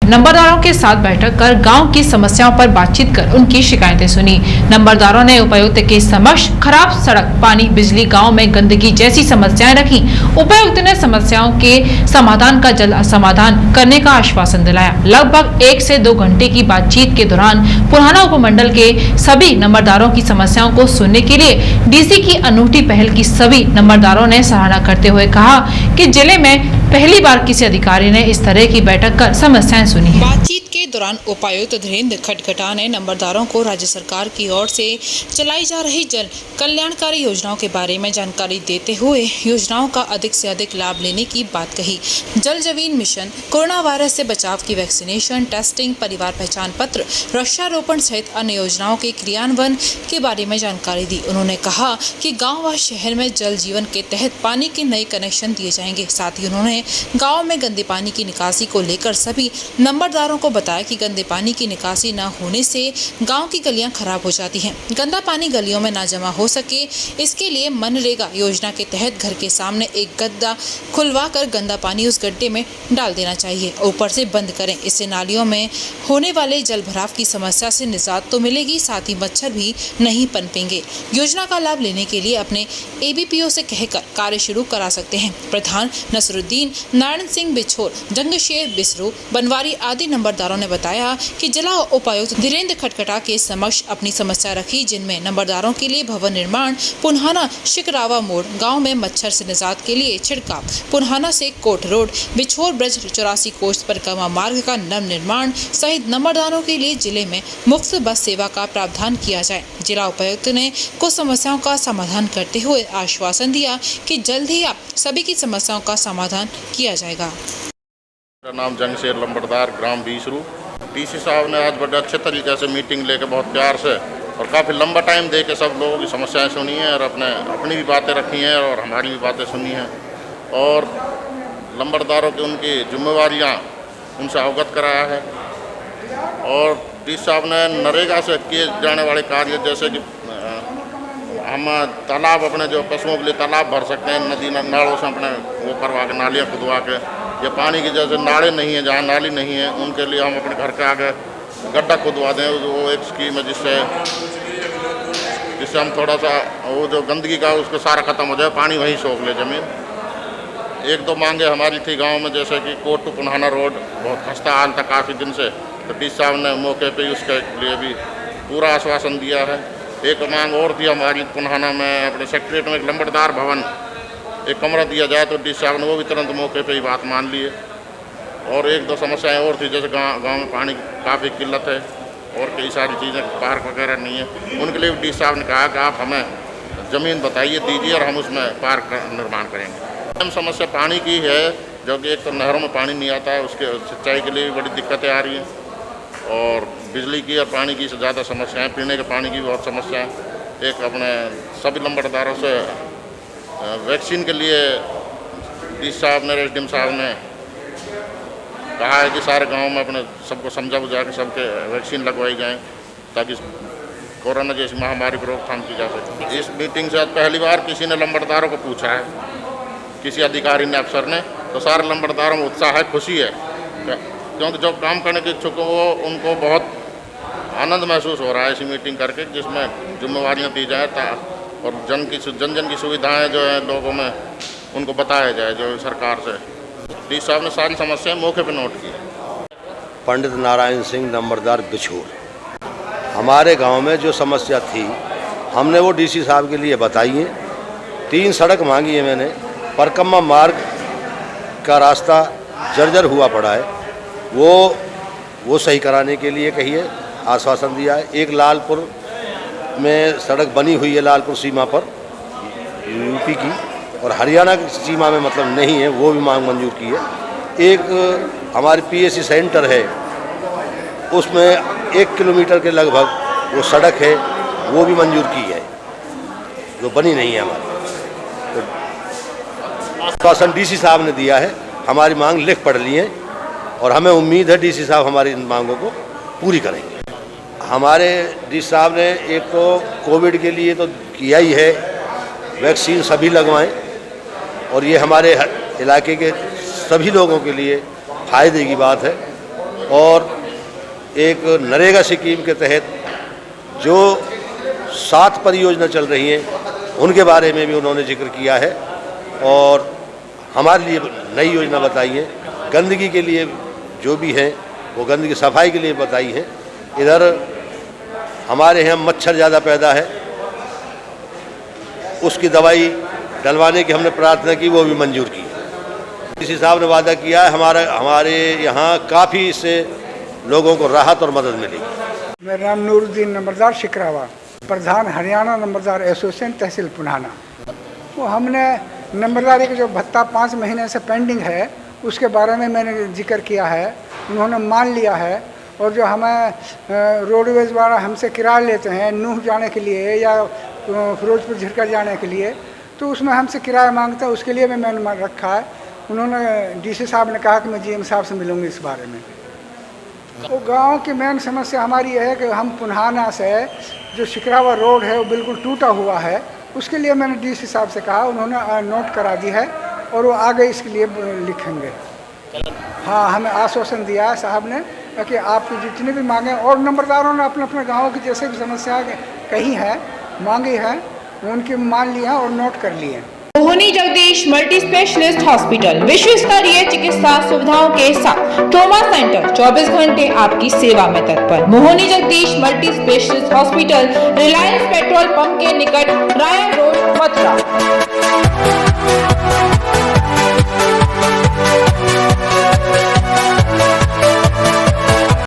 नंबरदारों के साथ बैठक कर गांव की समस्याओं पर बातचीत कर उनकी शिकायतें सुनी। नंबरदारों ने उपायुक्त के समक्ष खराब सड़क, पानी, बिजली, गांव में गंदगी जैसी समस्याएं रखी। उपायुक्त ने समस्याओं के समाधान का जल्द समाधान करने का आश्वासन दिलाया। लगभग 1 से 2 घंटे की बातचीत के दौरान पुराना उपमंडल के सभी नंबरदारों की समस्याओं को सुनने के लिए डीसी की अनूठी पहल की सभी नंबरदारों ने सराहना करते हुए कहा कि जिले में पहली बार किसी अधिकारी ने इस तरह की बैठक कर समस्याएं सुनी है। बातचीत के दौरान उपायुक्त धीरेन्द्र खटखटा ने नंबरदारों को राज्य सरकार की ओर से चलाई जा रही जन कल्याणकारी योजनाओं के बारे में जानकारी देते हुए योजनाओं का अधिक से अधिक लाभ लेने की बात कही। जल जीवन मिशन, कोरोना वायरस से बचाव की वैक्सीनेशन, टेस्टिंग, परिवार पहचान पत्र, वृक्षारोपण सहित अन्य योजनाओं के क्रियान्वयन के बारे में जानकारी दी। उन्होंने कहा कि गाँव व शहर में जल जीवन के तहत पानी के नए कनेक्शन दिए जाएंगे। साथ ही उन्होंने गांव में गंदे पानी की निकासी को लेकर सभी नंबरदारों को बताया कि गंदे पानी की निकासी न होने से गांव की गलियां खराब हो जाती हैं। गंदा पानी गलियों में न जमा हो सके, इसके लिए मनरेगा योजना के तहत घर के सामने एक गड्ढा खुलवाकर गंदा पानी उस गड्ढे में डाल देना चाहिए, ऊपर से बंद करें। इससे नालियों में होने वाले जल भराव की समस्या से निजात तो मिलेगी, साथ ही मच्छर भी नहीं पनपेंगे। योजना का लाभ लेने के लिए अपने एबीपीओ से कहकर कार्य शुरू करा सकते हैं। प्रधान नसरुद्दीन, नारायण सिंह बिछोर, जंगशेर बिसरू, बनवारी आदि नंबरदारों ने बताया कि जिला उपायुक्त धीरेन्द्र खटखटा के समक्ष अपनी समस्या रखी, जिनमें नंबरदारों के लिए भवन निर्माण, पुन्हाना शिकरावा मोड़, गांव में मच्छर से निजात के लिए छिड़काव, पुन्हाना से कोट रोड, बिछोर ब्रज 84 कोष परिक्रमा मार्ग का नव निर्माण सहित नंबरदारों के लिए जिले में मुफ्त बस सेवा का प्रावधान किया जाए। जिला उपायुक्त ने कुछ समस्याओं का समाधान करते हुए आश्वासन दिया कि जल्द ही आप सभी की समस्याओं का समाधान किया जाएगा। मेरा नाम जंगशेर लंबड़दार, ग्राम बीसरू। डीसी साहब ने आज बड़े अच्छे तरीके से मीटिंग लेके बहुत प्यार से और काफ़ी लंबा टाइम दे के सब लोगों की समस्याएं सुनी हैं और अपनी भी बातें रखी हैं और हमारी भी बातें सुनी हैं और लंबड़दारों की उनकी जिम्मेवारियां उनसे अवगत कराया है। और डीसी साहब ने नरेगा से किए जाने वाले कार्य जैसे कि हम तालाब अपने जो पशुओं के लिए तालाब भर सकते हैं, नदी नालों से अपने वो करवा के नालियाँ खुदवा के, या पानी की जैसे नाले नहीं है, जहाँ नाली नहीं है उनके लिए हम अपने घर के आगे गड्ढा खुदवा दें। वो एक स्कीम है जिससे हम थोड़ा सा वो जो गंदगी का उसको सारा ख़त्म हो जाए, पानी वहीं सोख ले ज़मीन। 1-2 मांगे हमारी थी गाँव में, जैसे कि कोट टू पुन्हाना रोड बहुत खस्ता हाल था काफ़ी दिन से, तो डीसी साहब ने मौके पर उसके लिए भी पूरा आश्वासन दिया है। एक मांग और थी हमारी, पुन्हाना में अपने सेक्रेटरी में एक लंबड़दार भवन एक कमरा दिया जाए, तो डीसी साहब ने वो भी तुरंत मौके पे ही बात मान ली है। और 1-2 समस्याएं और थी, जैसे गांव में पानी की काफ़ी किल्लत है और कई सारी चीज़ें, पार्क वगैरह नहीं है, उनके लिए डीसी साहब ने कहा कि आप हमें ज़मीन बताइए, दीजिए और हम उसमें पार्क का निर्माण करेंगे। अहम समस्या पानी की है, जो कि एक तो नहरों में पानी नहीं आता है, उसके सिंचाई के लिए भी बड़ी दिक्कतें आ रही हैं और बिजली की और पानी की से ज़्यादा समस्याएं, पीने के पानी की भी बहुत समस्या है। एक अपने सभी लंबड़दारों से वैक्सीन के लिए डीसी साहब ने, एसडीएम साहब ने कहा है कि सारे गांव में अपने सबको समझा बुझा के सबके वैक्सीन लगवाई जाए, ताकि कोरोना जैसी महामारी पर रोकथाम की जा सके। इस मीटिंग से आज पहली बार किसी ने लंबड़दारों को पूछा है, किसी अधिकारी ने, अफसर ने, तो सारे लंबड़दारों में उत्साह है, खुशी है, क्योंकि जो काम करने के इच्छुक वो उनको बहुत आनंद महसूस हो रहा है इसी मीटिंग करके, जिसमें जिम्मेवारियां दी जाए और जन की सुविधाएं जो है लोगों में उनको बताया जाए जो सरकार से। डीसी साहब ने सारी समस्याएं मौके पर नोट की। पंडित नारायण सिंह, नंबरदार बिछोर। हमारे गांव में जो समस्या थी हमने वो डीसी साहब के लिए बताई है। 3 सड़क मांगी है मैंने। परिक्रमा मार्ग का रास्ता जर्जर हुआ पड़ा है, वो सही कराने के लिए कही है, आश्वासन दिया है। एक लालपुर में सड़क बनी हुई है, लालपुर सीमा पर यूपी की, और हरियाणा की सीमा में मतलब नहीं है, वो भी मांग मंजूर की है। एक हमारे पीएससी सेंटर है, उसमें 1 किलोमीटर के लगभग वो सड़क है, वो भी मंजूर की है, जो बनी नहीं है हमारी। तो आश्वासन डीसी साहब ने दिया है, हमारी मांग लिख पढ़ ली है और हमें उम्मीद है डीसी साहब हमारी इन मांगों को पूरी करेंगे। हमारे डीसी साहब ने एक तो कोविड के लिए तो किया ही है, वैक्सीन सभी लगवाएं, और ये हमारे इलाके के सभी लोगों के लिए फ़ायदे की बात है। और एक नरेगा स्कीम के तहत जो 7 परियोजना चल रही हैं उनके बारे में भी उन्होंने जिक्र किया है और हमारे लिए नई योजना बताई है। गंदगी के लिए जो भी है वो गंदगी सफाई के लिए बताई है। इधर हमारे यहाँ मच्छर ज़्यादा पैदा है, उसकी दवाई डलवाने की हमने प्रार्थना की, वो भी मंजूर की। इस हिसाब ने वादा किया है हमारे यहाँ काफ़ी इससे लोगों को राहत और मदद मिलेगी। मेरा नाम नूरुद्दीन नंबरदार शिकरावा, प्रधान हरियाणा नंबरदार एसोसिएशन तहसील पुनाना। वो हमने नंबरदारी का जो भत्ता 5 महीने से पेंडिंग है उसके बारे में मैंने जिक्र किया है, उन्होंने मान लिया है। और जो हमें रोडवेज वाला हमसे किराया लेते हैं नूह जाने के लिए या फिरोजपुर झिरका जाने के लिए, तो उसमें हमसे किराया मांगता है, उसके लिए भी मैंने रखा है। उन्होंने डीसी साहब ने कहा कि मैं जीएम साहब से मिलूँगी इस बारे में। वो गांव की मेन समस्या हमारी है कि हम पुन्हाना से जो शिकरावा रोड है वो बिल्कुल टूटा हुआ है, उसके लिए मैंने डीसी साहब से कहा, उन्होंने नोट करा दी है और वो आगे इसके लिए लिखेंगे। हाँ, हमें आश्वासन दिया है साहब ने कि आपकी जितनी भी मांगे, और नंबरदारों ने अपने अपने गाँव की जैसे भी समस्या कही है मांगी है उनकी मान ली है और नोट कर लिए। मोहनी जगदीश मल्टी स्पेशलिस्ट हॉस्पिटल विश्व स्तरीय चिकित्सा सुविधाओं के साथ ट्रॉमा सेंटर 24 घंटे आपकी सेवा में तत्पर। Mohini Jagdish multi specialist hospital, Reliance petrol pump के निकट, राया रोड, मथुरा।